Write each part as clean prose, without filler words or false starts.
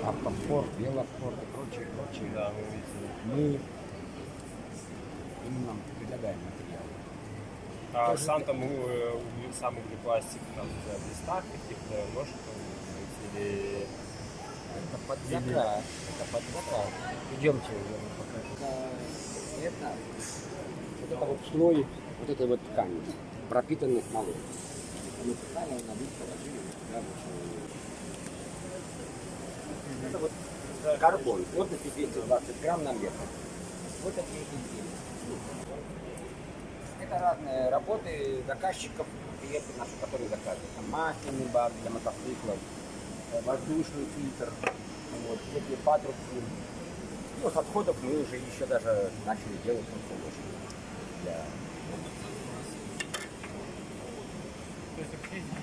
автоспорт, велоспорт и прочее, прочее. Да, мы видели. Мы именно предлагаем материалы. А Тоже сам там сам углепластик там за листах каких-то ножек или... Это под заказ. Это под заказ. Идемте, я вам покажу. Это, вот это вот слой вот этой вот ткани, пропитанной смолой. Мы ткани на вид положили, да, это вот карбон, плотностью 220 грамм на метр. Вот такие изделия. Это разные работы заказчиков, клиенты наши, которые заказывают. Там масляный бак для мотоциклов, воздушный фильтр, вот, всякие патрубки. Ну, с отходов мы уже еще даже начали делать лошади.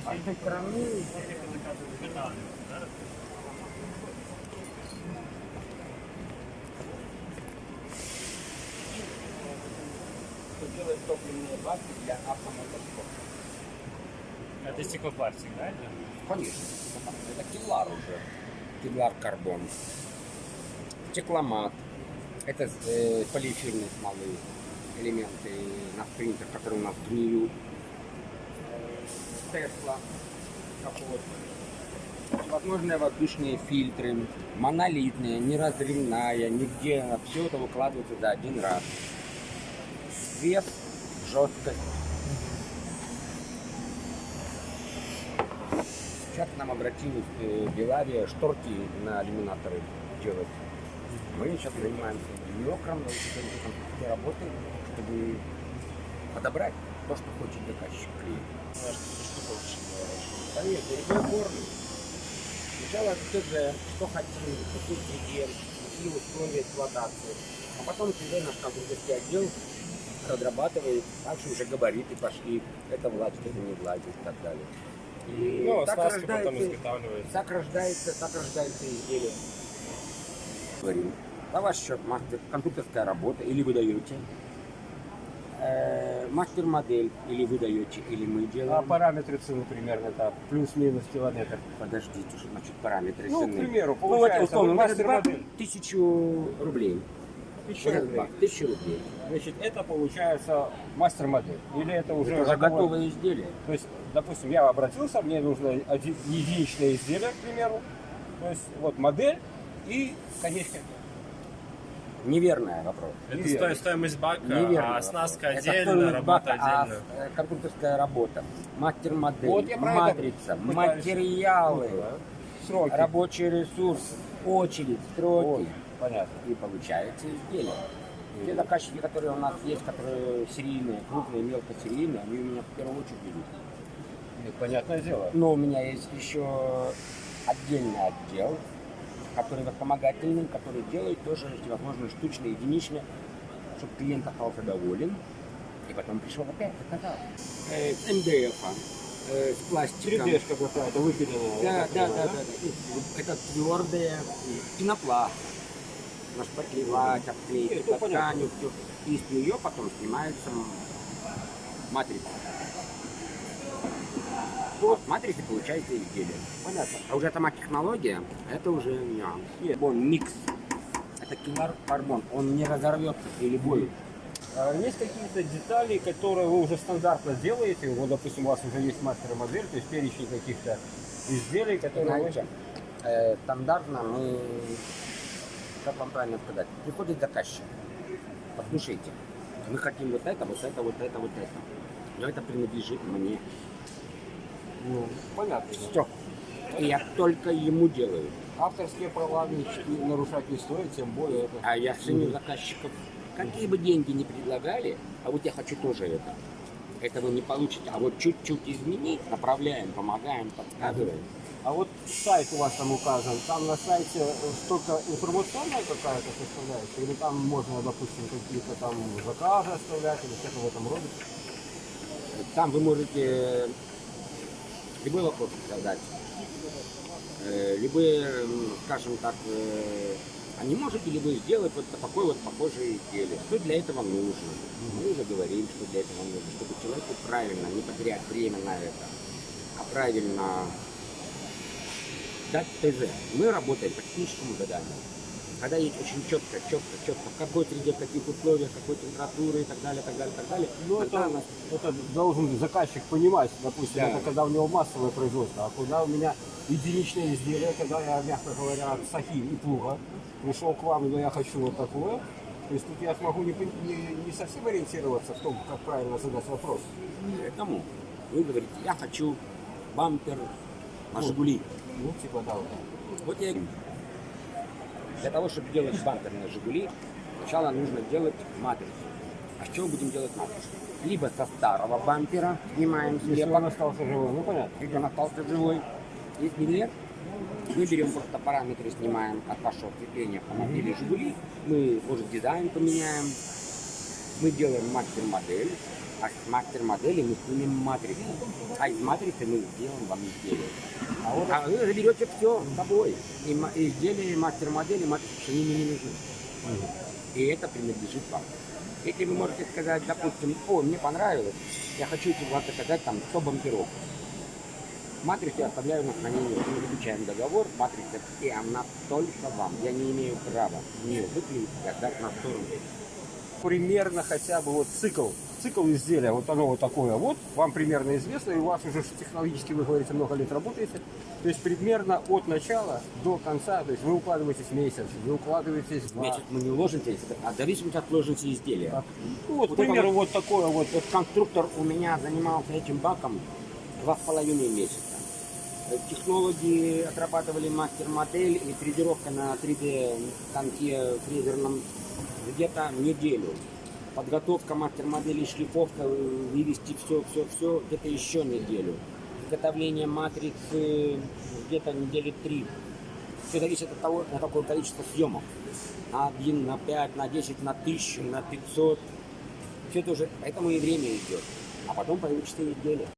А с той стороны... Делает топливные баки для автомотоспорта. Это стеклопластик, да? Конечно. Это кевлар уже. Кевлар карбон. Стекломат. Это полиэфирные смолы. Элементы на принтер, которые у нас гниют. Тесла. Капот. Возможные воздушные фильтры. Монолитные, неразрывная. Нигде. Все это выкладывается за один раз. Вес, жесткость. Сейчас к нам обратилась Белавия шторки на иллюминаторы делать. Мы сейчас занимаемся микром, такие работы, чтобы подобрать то, что хочет заказчик клиент. Конечно, любой формы. Сначала ТЗ, что хотим, какой ингредиент, какие условия эксплуатации. А потом уже наш компьютерский отдел разрабатывает, дальше уже габариты пошли, это влазит, это не влазит и так далее. И ну, так потом изготавливается. так рождается изделие. Говорим, на ваш счет мастер, конструкторская работа, или вы даете мастер-модель, или вы даете, или мы делаем. А параметры цены примерно это плюс-минус километр. Подождите, что значит параметры Ну, цены? к примеру, Ну, вот, получается, условно, вот этот бак мастер-модель. 1000 рублей. 1000 рублей. 1000 рублей. Значит, это получается мастер-модель. Или это уже Это готовое изделие. То есть, допустим, я обратился, мне нужно единичное изделие, к примеру. То есть, вот модель и конечная. Неверный вопрос. Это стоимость бака, Неверный а оснастка вопрос. отдельно, стоимость работа бака, отдельно. Компьютерская работа, мастер-модель, Вот я про это матрица, пытаюсь. материалы, Сроки. рабочий ресурс, очередь, строки. Вот, понятно. И получается изделие. Те заказчики, которые у нас есть, которые серийные, крупные, мелкосерийные, они у меня в первую очередь идут. Понятное дело. Но у меня есть еще отдельный отдел, который вспомогательный, который делает тоже, если возможно, штучно, единично, чтобы клиент остался доволен. И потом пришел опять, заказал. С МДФ, с пластиком. 3D-шка какая-то выпиленная. Да. Это твердое, пенопласт. Нашпаклевать, обклеить, Ну, понятно. тканью, все. И с нее потом снимается матрица. Вот, матрица получается изделие. Понятно. А уже сама технология, это уже нюанс. Микс. Это кевлар карбон, он не разорвется при любой. Есть какие-то детали, которые вы уже стандартно делаете? Вот, допустим, у вас уже есть мастер-модель, то есть перечень каких-то изделий, которые вы... Знаете, стандартно мы, как вам правильно сказать, приходит заказчик. Послушайте, мы хотим вот это. Но это принадлежит мне. Ну, понятно. Все. И я только ему делаю. Авторские права нарушать не стоит, тем более это... А я ценю заказчиков. Какие бы деньги ни предлагали, а вот я хочу тоже это. Этого не получите. А вот чуть-чуть изменить, направляем, помогаем, подсказываем. А вот сайт у вас там указан, там на сайте только информационная какая-то составляющая, или там можно, допустим, какие-то там заказы оставлять, или что-то в этом роде? Там вы можете любой вопрос задать. Любые, скажем так, а не можете ли вы сделать вот такое вот похожее изделие? Что для этого нужно? Мы уже говорим, что для этого нужно, чтобы человеку правильно, не потерять время на это, а правильно дать ТЗ. Мы работаем по техническому заданию. Когда есть очень четко, в какой среде, в каких условиях, какой температуры и так далее, так далее, так далее. Ну, тогда это должен заказчик понимать, допустим, Да. это когда у него массовое производство, а когда у меня единичное изделие, когда я, мягко говоря, от сахи и плуга пришел к вам, но я хочу вот такое, то есть тут я смогу не совсем ориентироваться в том, как правильно задать вопрос. Поэтому вы говорите, я хочу бампер на «Жигули». Ну, типа, да, вот так. Вот я и говорю. Для того, чтобы делать бампер на «Жигули», сначала нужно делать матрицу. А с чего будем делать матрицу? Либо со старого бампера снимаем Если слепок, он остался живой, ну понятно. либо он остался живой. Если нет, мы берем просто параметры, снимаем от вашего крепления автомобиля «Жигули». Мы, может, дизайн поменяем. Мы делаем мастер-модель. А с мастер-модели мы снимем матрицу. А из матрицы мы сделаем вам изделие. А вы заберете все с собой. И изделие, мастер-модели, матрицы они мне не нужны. И это принадлежит вам. Если вы можете сказать, допустим, о, мне понравилось, я хочу вам заказать там 100 бамперов. Матрицу я оставляю на хранение, мы заключаем договор, матрица, и она только вам. Я не имею права ее выклеить и отдать на сторону. Примерно хотя бы вот цикл изделия, вот оно вот такое вот, вам примерно известно, и у вас уже технологически, вы говорите, много лет работаете, то есть примерно от начала до конца, то есть вы укладываетесь месяц, вы укладываетесь два. Месяц мы не ложимся, а в зависимости от сложности изделия. Так. Ну вот, Вот к примеру, это вот такое вот. Вот конструктор у меня занимался этим баком 2,5 месяца. Технологи отрабатывали мастер-модель и фрезеровка на 3D-станке фрезерном где-то неделю. Подготовка мастер-модели, шлифовка, вывести все, где-то еще неделю. Изготовление матрицы где-то недели 3. Все зависит от того, на какое количество съемок. На 1, на 5, на 10, на 1000, на 500. Все это уже, поэтому и время идет. А потом получится изделие.